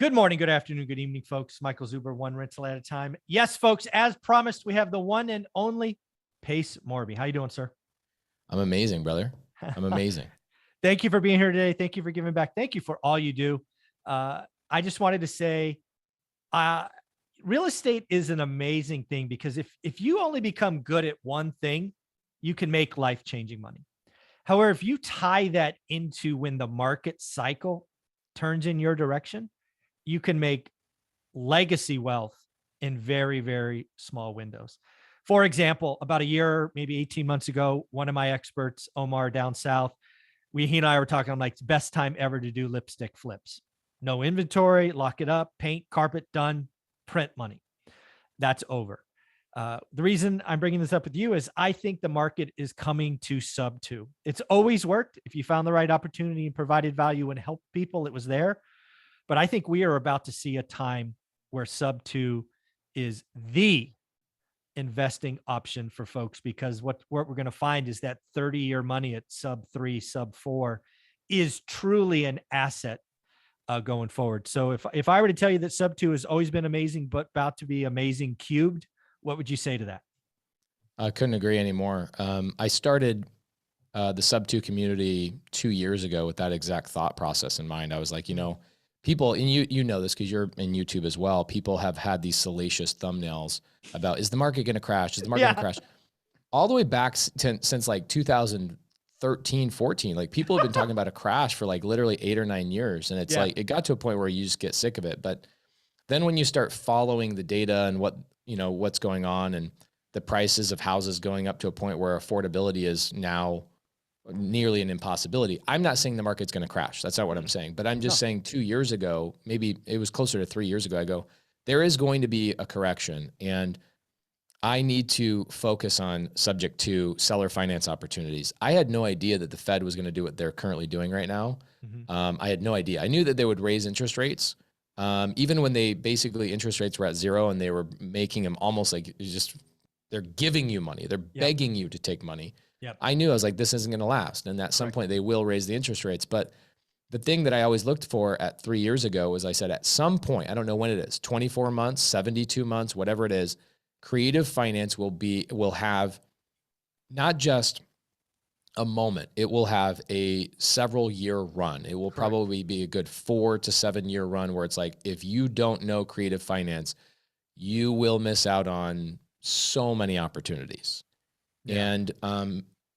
Good morning, good afternoon, good evening, folks. Michael Zuber, one rental at a time. Yes, folks, as promised, we have the one and only Pace Morby. How you doing, sir? I'm amazing, brother. I'm amazing. Thank you for being here today. Thank you for giving back. Thank you for all you do. I just wanted to say, real estate is an amazing thing because if you only become good at one thing, you can make life-changing money. However, if you tie that into when the market cycle turns in your direction, you can make legacy wealth in very, very small windows. For example, about a year, maybe 18 months ago, one of my experts, Omar down south, he and I were talking, I'm like, it's the best time ever to do lipstick flips. No inventory, lock it up, paint, carpet, done, print money. That's over. The reason I'm bringing this up with you is I think the market is coming to sub 2. It's always worked. If you found the right opportunity and provided value and helped people, it was there. But I think we are about to see a time where sub 2 is the investing option for folks, because what we're going to find is that 30-year money at sub 3, sub 4 is truly an asset going forward. So if I were to tell you that sub 2 has always been amazing, but about to be amazing cubed, what would you say to that? I couldn't agree anymore. I started the sub 2 community 2 years ago with that exact thought process in mind. I was like, people, and you know this because you're in YouTube as well, people have had these salacious thumbnails about, is the market going to crash? Is the market going to crash? All the way back since like 2013, 14, like people have been talking about a crash for like literally 8 or 9 years. And it's like, it got to a point where you just get sick of it. But then when you start following the data and what's going on, and the prices of houses going up to a point where affordability is now nearly an impossibility. I'm not saying the market's going to crash. That's not what I'm saying. But I'm just saying 2 years ago, maybe it was closer to 3 years ago, I go, there is going to be a correction. And I need to focus on subject to seller finance opportunities. I had no idea that the Fed was going to do what they're currently doing right now. I had no idea. I knew that they would raise interest rates. Even when they basically interest rates were at 0 and they were making them almost like they're giving you money. They're begging you to take money. I knew, I was like, this isn't going to last. And at some point they will raise the interest rates. But the thing that I always looked for at 3 years ago was, I said, at some point, I don't know when it is, 24 months, 72 months, whatever it is, creative finance will have not just a moment, it will have a several year run. It will probably be a good 4 to 7 year run where it's like, if you don't know creative finance, you will miss out on so many opportunities. And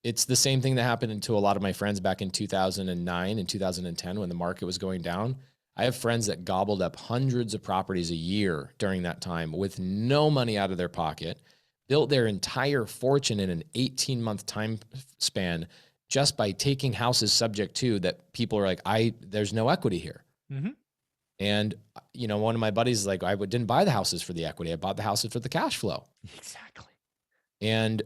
it's the same thing that happened to a lot of my friends back in 2009 and 2010 when the market was going down. I have friends that gobbled up hundreds of properties a year during that time with no money out of their pocket, built their entire fortune in an 18-month time span just by taking houses subject to that people are like, there's no equity here. And, one of my buddies is like, I didn't buy the houses for the equity. I bought the houses for the cash flow. Exactly. And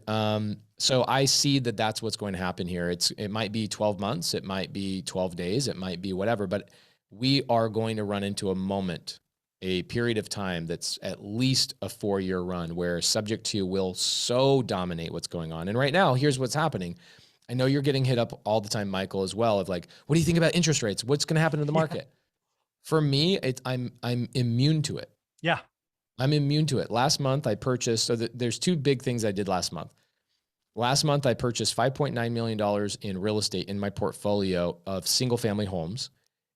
so I see that that's what's going to happen here. It might be 12 months. It might be 12 days. It might be whatever. But we are going to run into a moment, a period of time that's at least a 4-year run where subject to will so dominate what's going on. And right now, here's what's happening. I know you're getting hit up all the time, Michael, as well, of like, what do you think about interest rates? What's going to happen to the market? For me, I'm immune to it. Yeah. I'm immune to it. Last month I purchased, so there's 2 big things I did last month. Last month I purchased $5.9 million in real estate in my portfolio of single family homes.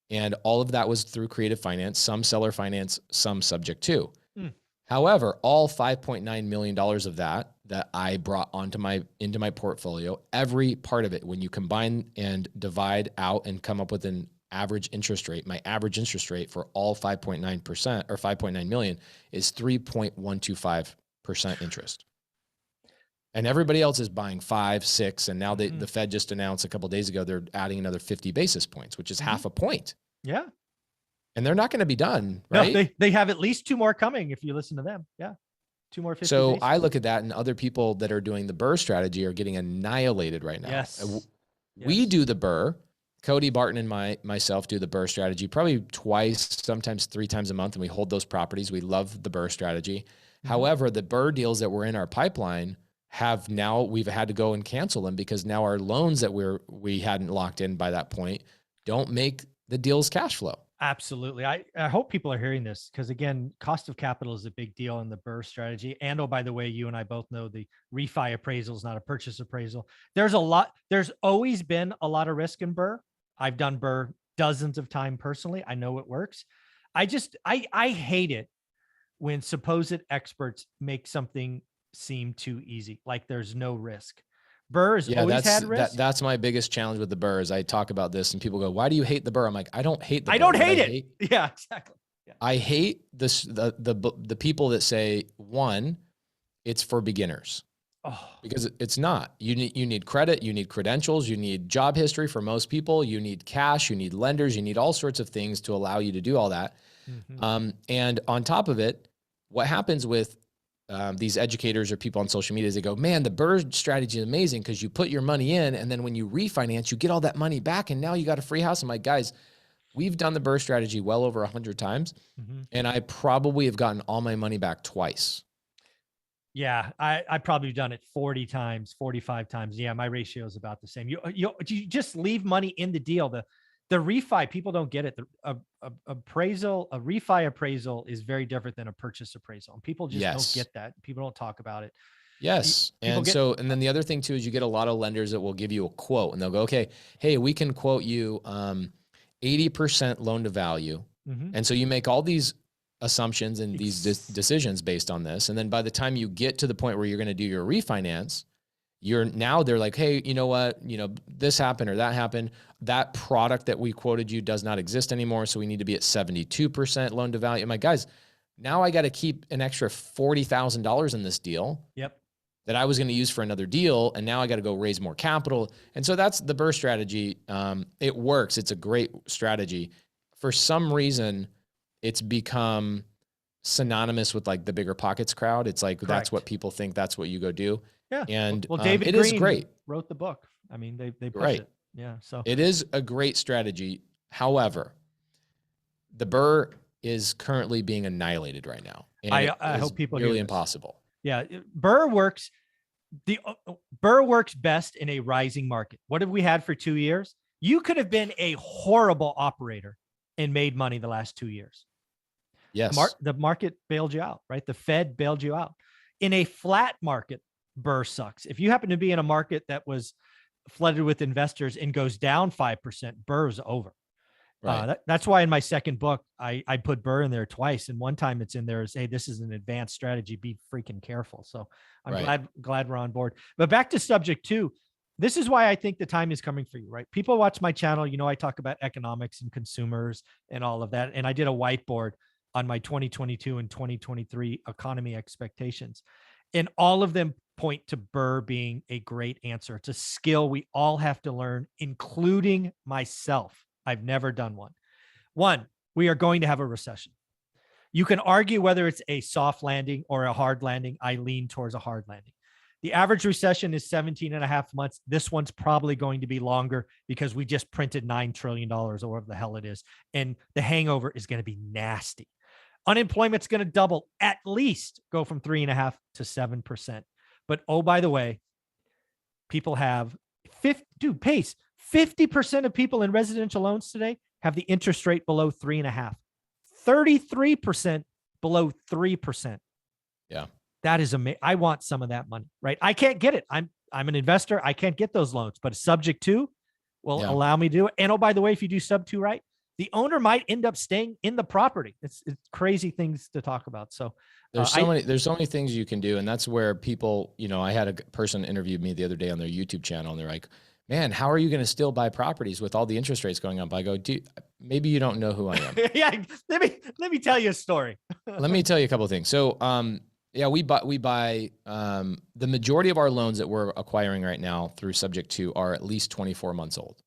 And all of that was through creative finance, some seller finance, some subject to. However, all $5.9 million of that I brought into my portfolio, every part of it, when you combine and divide out and come up with an average interest rate, my average interest rate for all 5.9% or 5.9 million is 3.125% interest. And everybody else is buying 5, 6. And now the Fed just announced a couple of days ago, they're adding another 50 basis points, which is half a point. Yeah. And they're not going to be done, right? No, they have at least 2 more coming if you listen to them. Yeah. 2 more 50 So basis. I look at that, and other people that are doing the BRRRR strategy are getting annihilated right now. Yes. We do the BRRRR. Cody Barton and myself do the BRRRR strategy probably twice, sometimes 3 times a month, and we hold those properties. We love the BRRRR strategy. However, the BRRRR deals that were in our pipeline we've had to go and cancel them because now our loans that we hadn't locked in by that point don't make the deals cash flow. Absolutely. I hope people are hearing this because again, cost of capital is a big deal in the BRRRR strategy. And oh, by the way, you and I both know the refi appraisal is not a purchase appraisal. There's always been a lot of risk in BRRRR. I've done BRRRR dozens of times personally. I know it works. I hate it when supposed experts make something seem too easy, like there's no risk. BRRRR has Yeah, always had risk. that's my biggest challenge with the BRRRR. I talk about this and people go, "Why do you hate the BRRRR?" I'm like, "I don't hate the I BRRRR. don't What I hate it. hate, Yeah, exactly. Yeah. I hate this the people that say, one, it's for beginners. Oh, Because it's not. You need credit, you need credentials, you need job history for most people, you need cash, you need lenders, you need all sorts of things to allow you to do all that. mhm. And on top of it, what happens with these educators or people on social media is they go, man, the BRRRR strategy is amazing because you put your money in and then when you refinance, you get all that money back and now you got a free house. I'm like, guys, we've done the BRRRR strategy well over 100 times Mhm. and I probably have gotten all my money back twice. Yeah, I probably done it 40 times, 45 times. Yeah, my ratio is about the same. You just leave money in the deal. The refi, people don't get it. A refi appraisal is very different than a purchase appraisal. And people just don't Yes. get that. People don't talk about it. Yes. People And get so, and then the other thing too, is you get a lot of lenders that will give you a quote and they'll go, okay, hey, we can quote you 80% loan to value. mhm. And so you make all these assumptions and these Ex- decisions based on this. And then by the time you get to the point where you're going to do your refinance, they're like, hey, you know what, this happened or that happened. That product that we quoted you does not exist anymore. So we need to be at 72% loan to value. I'm like, guys, now I got to keep an extra $40,000 in this deal Yep. that I was going to use for another deal. And now I got to go raise more capital. And so that's the BRRRR strategy. It works. It's a great strategy. For some reason, it's become synonymous with like the bigger pockets crowd. It's like, that's what Correct. people think. That's what you go do. Yeah. And Well, David it is Green great. wrote the book. I mean, they push Right. it. Yeah. So It is a great strategy. However, the BRRRR is currently being annihilated right now. And it I is hope people hear nearly this. impossible. Yeah. BRRRR works. BRRRR works best in a rising market. What have we had for 2 years? You could have been a horrible operator and made money the last 2 years. Yes. The market bailed you out, right? The Fed bailed you out. In a flat market, BRRRR sucks. If you happen to be in a market that was flooded with investors and goes down 5%, BRRRR's over. Right. That's why in my second book, I put BRRRR in there twice. And one time it's in there is, hey, this is an advanced strategy. Be freaking careful. So I'm Right. glad we're on board. But back to subject two. This is why I think the time is coming for you, right? People watch my channel. I talk about economics and consumers and all of that. And I did a whiteboard on my 2022 and 2023 economy expectations. And all of them point to BRRRR being a great answer. It's a skill we all have to learn, including myself. I've never done one. One, we are going to have a recession. You can argue whether it's a soft landing or a hard landing. I lean towards a hard landing. The average recession is 17 and a half months. This one's probably going to be longer because we just printed $9 trillion or whatever the hell it is. And the hangover is going to be nasty. Unemployment's going to double, at least go from 3.5% to 7%. But oh, by the way, people have 50% of people in residential loans today have the interest rate below 3.5%, 33% below 3%. Yeah. That is amazing. I want some of that money, right? I can't get it. I'm an investor. I can't get those loans, but subject to will allow me to do it. And oh, by the way, if you do sub 2 right, the owner might end up staying in the property. It's crazy things to talk about. So there's so many things you can do. And that's where people, I had a person interview me the other day on their YouTube channel and they're like, man, how are you going to still buy properties with all the interest rates going up? I go, maybe you don't know who I am. Yeah. Let me tell you a story. Let me tell you a couple of things. So, yeah, we buy the majority of our loans that we're acquiring right now through subject to are at least 24 months old.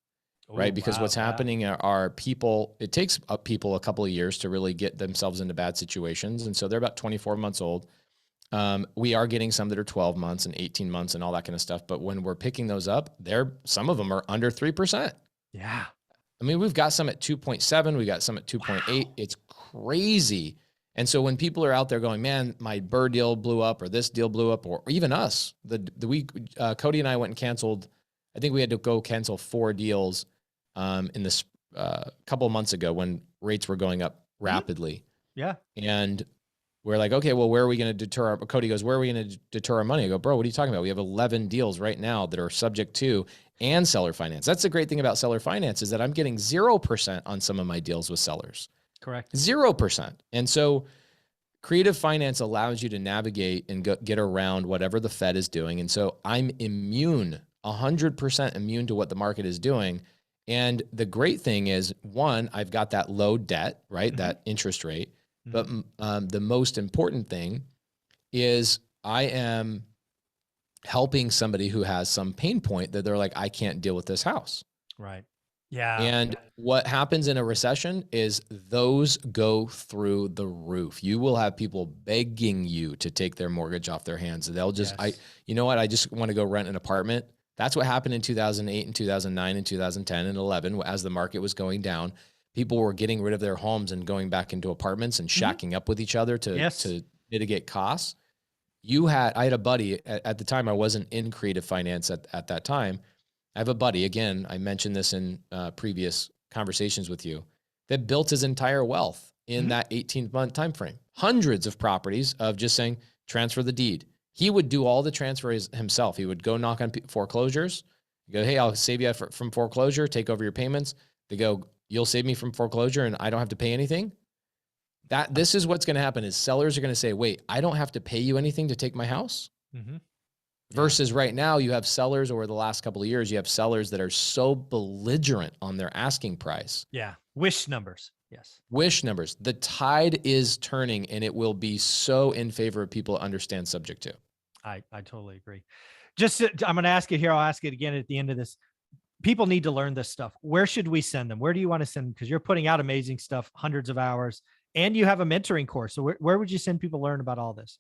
Right. Because what's happening are people, it takes people a couple of years to really get themselves into bad situations. And so they're about 24 months old. We are getting some that are 12 months and 18 months and all that kind of stuff. But when we're picking those up, some of them are under 3%. Yeah. I mean, we've got some at 2.7. We got some at 2.8. Wow. It's crazy. And so when people are out there going, man, my BRRRR deal blew up or this deal blew up, or even us, Cody and I went and canceled, I think we had to go cancel 4 deals in the couple of months ago when rates were going up rapidly. Yeah. And we're like, okay, well, where are we going to deter our, Cody goes, where are we going to deter our money? I go, bro, what are you talking about? We have 11 deals right now that are subject to and seller finance. That's the great thing about seller finance is that I'm getting 0% on some of my deals with sellers. Correct. 0%. And so creative finance allows you to navigate and get around whatever the Fed is doing. And so I'm immune, 100% immune to what the market is doing. And the great thing is, one, I've got that low debt, right? That interest rate. But the most important thing is I am helping somebody who has some pain point that they're like, I can't deal with this house. Right. Yeah. And what happens in a recession is those go through the roof. You will have people begging you to take their mortgage off their hands. They'll just, you know what? I just want to go rent an apartment. That's what happened in 2008 and 2009 and 2010 and 11 as the market was going down. People were getting rid of their homes and going back into apartments and shacking up with each other to mitigate costs. I had a buddy at the time. I wasn't in creative finance at that time. I have a buddy, again, I mentioned this in previous conversations with you, that built his entire wealth in that 18-month time frame. Hundreds of properties of just saying, transfer the deed. He would do all the transfers himself. He would go knock on foreclosures. Go, hey, I'll save you from foreclosure, take over your payments. They go, you'll save me from foreclosure and I don't have to pay anything. This is what's going to happen is sellers are going to say, wait, I don't have to pay you anything to take my house. Versus right now you have sellers over the last couple of years, you have sellers that are so belligerent on their asking price. Yeah. Wish numbers. Yes. Wish numbers. The tide is turning and it will be so in favor of people to understand subject to. I totally agree. I'm going to ask it here. I'll ask it again at the end of this. People need to learn this stuff. Where should we send them? Where do you want to send them? Because you're putting out amazing stuff, hundreds of hours, and you have a mentoring course. So where would you send people to learn about all this?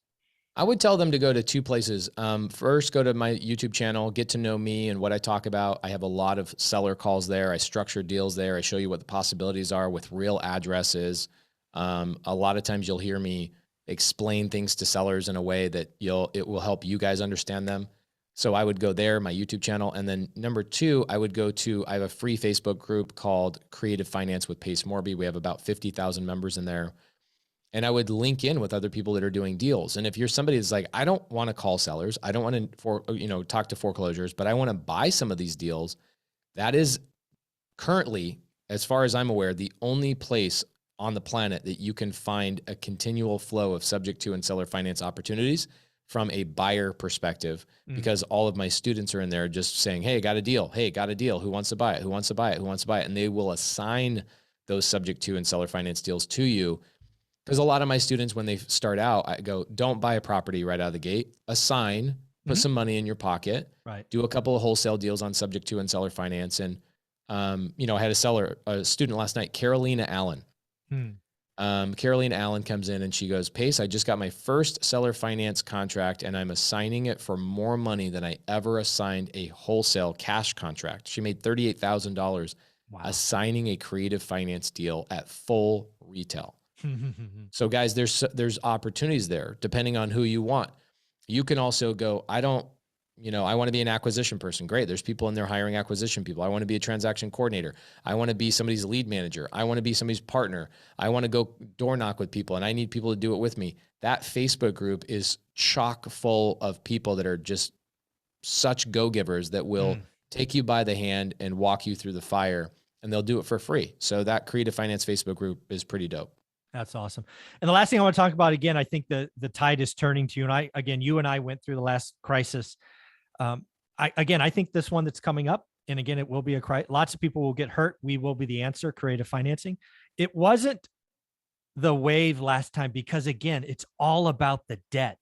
I would tell them to go to two places. First, go to my YouTube channel, get to know me and what I talk about. I have a lot of seller calls there. I structure deals there. I show you what the possibilities are with real addresses. A lot of times you'll hear me explain things to sellers in a way that it will help you guys understand them. So I would go there, my YouTube channel. And then number two, I have a free Facebook group called Creative Finance with Pace Morby. We have about 50,000 members in there. And I would link in with other people that are doing deals. And if you're somebody that's like, I don't want to call sellers, I don't want to talk to foreclosures, but I want to buy some of these deals, that is currently, as far as I'm aware, the only place on the planet that you can find a continual flow of subject to and seller finance opportunities from a buyer perspective, because all of my students are in there just saying, hey, got a deal. Hey, got a deal. Who wants to buy it? Who wants to buy it? Who wants to buy it? And they will assign those subject to and seller finance deals to you. Because a lot of my students, when they start out, I go, don't buy a property right out of the gate. Assign, put some money in your pocket, do a couple of wholesale deals on subject to and seller finance. And, I had a student last night, Carolina Allen. Carolina Allen comes in and she goes, Pace, I just got my first seller finance contract and I'm assigning it for more money than I ever assigned a wholesale cash contract. She made $38,000 assigning a creative finance deal at full retail. So guys, there's opportunities there depending on who you want. You can also go, I want to be an acquisition person. Great. There's people in there hiring acquisition people. I want to be a transaction coordinator. I want to be somebody's lead manager. I want to be somebody's partner. I want to go door knock with people and I need people to do it with me. That Facebook group is chock full of people that are just such go-givers that will take you by the hand and walk you through the fire, and they'll do it for free. So that Creative Finance Facebook group is pretty dope. That's awesome. And the last thing I want to talk about, again, I think the tide is turning to you. And you and I went through the last crisis. I think this one that's coming up, and again, it will be a crisis. Lots of people will get hurt. We will be the answer, creative financing. It wasn't the wave last time because, again, it's all about the debt.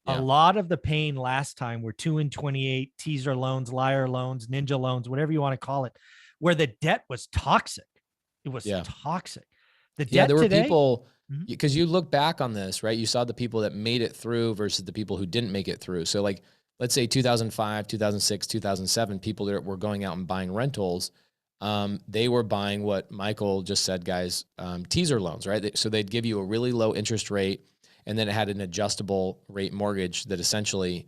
A lot of the pain last time were 2 and 28 teaser loans, liar loans, ninja loans, whatever you want to call it, where the debt was toxic. It was toxic. The debt there were today, people, because you look back on this, right? You saw the people that made it through versus the people who didn't make it through. So like, let's say 2005, 2006, 2007, people that were going out and buying rentals, they were buying what Michael just said, guys, teaser loans, right? So they'd give you a really low interest rate, and then it had an adjustable rate mortgage that essentially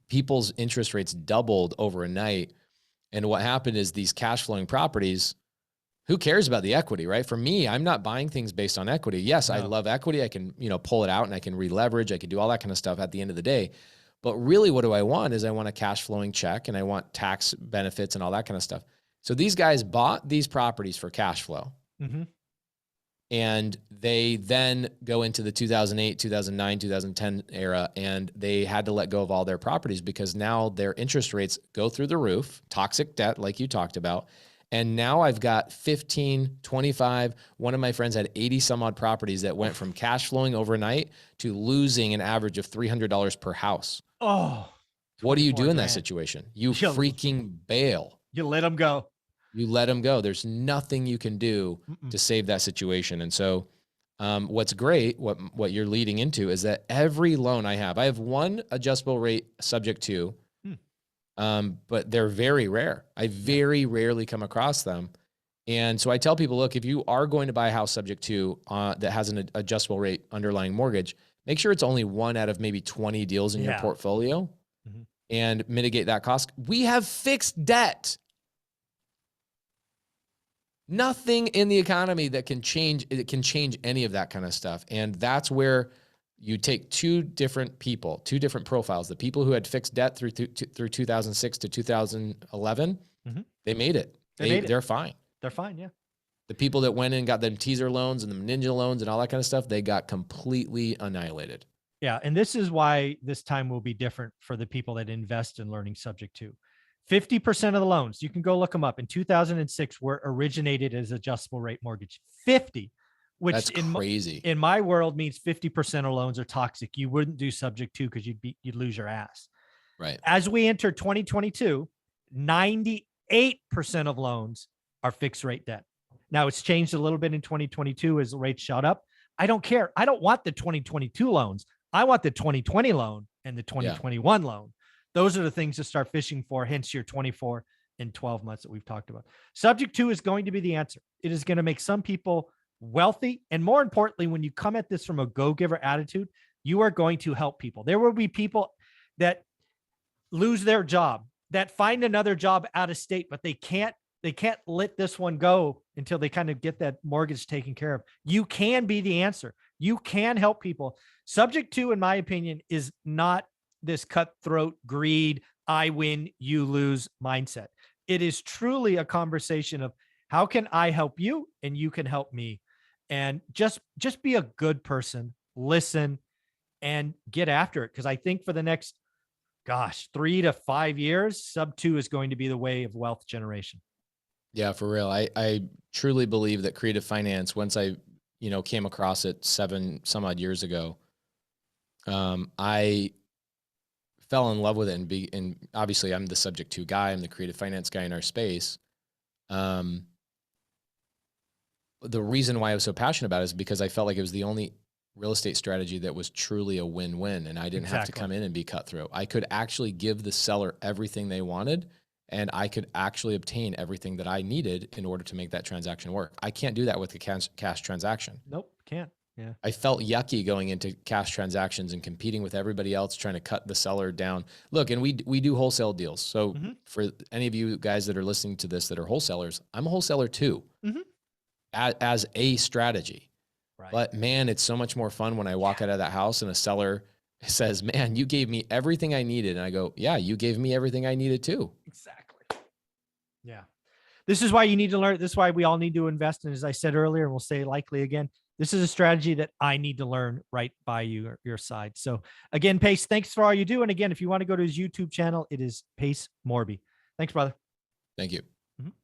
people's interest rates doubled over a night. And what happened is these cash flowing properties, who cares about the equity, right? For me, I'm not buying things based on equity. Yes, I No. love equity. I can, pull it out and I can re-leverage. I can do all that kind of stuff at the end of the day. But really what do I want is I want a cash flowing check and I want tax benefits and all that kind of stuff. So these guys bought these properties for cash flow. Mm-hmm. And they then go into the 2008, 2009, 2010 era, and they had to let go of all their properties because now their interest rates go through the roof, toxic debt, like you talked about. And now I've got 15, 25. One of my friends had 80 some odd properties that went from cash flowing overnight to losing an average of $300 per house. Oh, What do you do in that grand. situation? You You'll- freaking bail. You let them go. You let them go. There's nothing you can do Mm-mm. to save that situation. And so what's great, what you're leading into is that every loan I have one adjustable rate subject to, but they're very rare. I very rarely come across them. And so I tell people, look, if you are going to buy a house subject to that has an adjustable rate underlying mortgage, make sure it's only one out of maybe 20 deals in your portfolio and mitigate that cost. We have fixed debt. Nothing in the economy that can change any of that kind of stuff. And that's where you take two different people, two different profiles. The people who had fixed debt through 2006 to 2011, they made it. They're fine. They're fine. Yeah. The people that went in and got them teaser loans and the ninja loans and all that kind of stuff, they got completely annihilated. Yeah. And this is why this time will be different for the people that invest in learning subject to. 50% of the loans, you can go look them up, in 2006 were originated as adjustable rate mortgage. 50, which that's crazy. In my world means 50% of loans are toxic. You wouldn't do subject to because you'd lose your ass. Right. As we enter 2022, 98% of loans are fixed rate debt. Now it's changed a little bit in 2022 as the rates shot up. I don't care. I don't want the 2022 loans. I want the 2020 loan and the 2021 loan. Those are the things to start fishing for, hence your 24 and 12 months that we've talked about. Subject to is going to be the answer. It is going to make some people wealthy. And more importantly, when you come at this from a go-giver attitude, you are going to help people. There will be people that lose their job, that find another job out of state, but they can't let this one go until they kind of get that mortgage taken care of. You can be the answer. You can help people. Subject to, in my opinion, is not this cutthroat greed, I win, you lose mindset. It is truly a conversation of how can I help you and you can help me, and just be a good person, listen, and get after it. Because I think for the next, 3 to 5 years, sub 2 is going to be the way of wealth generation. Yeah, for real. I truly believe that creative finance, once I, came across it 7 some odd years ago, I fell in love with it and obviously I'm the subject to guy. I'm the creative finance guy in our space. The reason why I was so passionate about it is because I felt like it was the only real estate strategy that was truly a win-win. And I didn't have to come in and be cutthroat. I could actually give the seller everything they wanted, and I could actually obtain everything that I needed in order to make that transaction work. I can't do that with a cash transaction. Nope, can't. Yeah. I felt yucky going into cash transactions and competing with everybody else, trying to cut the seller down. Look, and we do wholesale deals. So for any of you guys that are listening to this that are wholesalers, I'm a wholesaler too, as a strategy. Right. But man, it's so much more fun when I walk out of that house and a seller says, man, you gave me everything I needed. And I go, yeah, you gave me everything I needed too. Exactly. Yeah. This is why you need to learn. This is why we all need to invest. And as I said earlier, and we'll say likely again, this is a strategy that I need to learn right by your side. So again, Pace, thanks for all you do. And again, if you want to go to his YouTube channel, it is Pace Morby. Thanks, brother. Thank you.